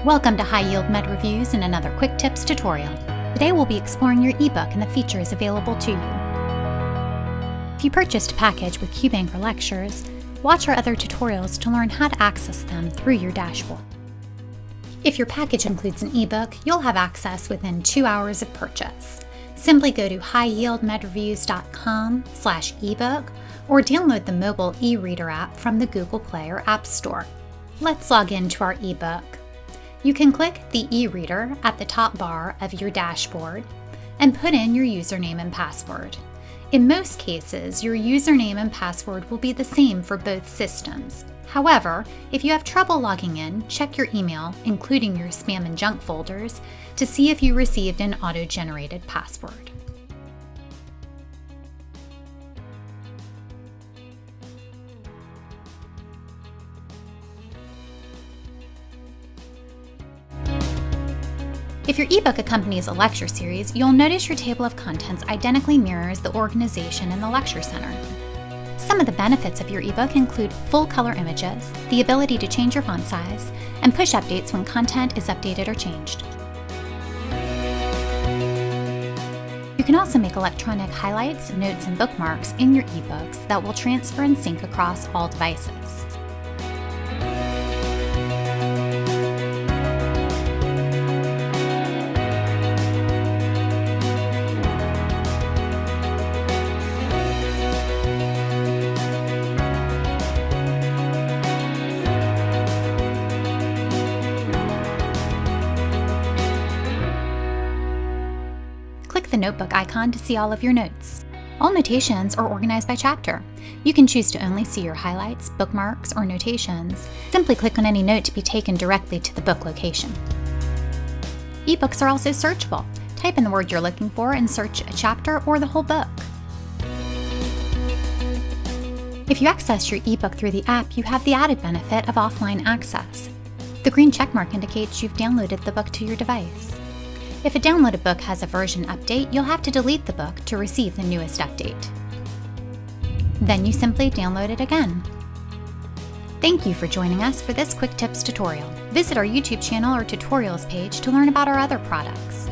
Welcome to High Yield Med Reviews and another quick tips tutorial. Today we'll be exploring your ebook and the features available to you. If you purchased a package with QBank for lectures, watch our other tutorials to learn how to access them through your dashboard. If your package includes an ebook, you'll have access within 2 hours of purchase. Simply go to highyieldmedreviews.com/ebook or download the mobile eReader app from the Google Play or App Store. Let's log into our ebook. You can click the eReader at the top bar of your dashboard and put in your username and password. In most cases, your username and password will be the same for both systems. However, if you have trouble logging in, check your email, including your spam and junk folders, to see if you received an auto-generated password. If your ebook accompanies a lecture series, you'll notice your table of contents identically mirrors the organization in the lecture center. Some of the benefits of your ebook include full color images, the ability to change your font size, and push updates when content is updated or changed. You can also make electronic highlights, notes, and bookmarks in your ebooks that will transfer and sync across all devices. Click the notebook icon to see all of your notes. All notations are organized by chapter. You can choose to only see your highlights, bookmarks, or notations. Simply click on any note to be taken directly to the book location. Ebooks are also searchable. Type in the word you're looking for and search a chapter or the whole book. If you access your ebook through the app, you have the added benefit of offline access. The green checkmark indicates you've downloaded the book to your device. If a downloaded book has a version update, you'll have to delete the book to receive the newest update. Then you simply download it again. Thank you for joining us for this quick tips tutorial. Visit our YouTube channel or tutorials page to learn about our other products.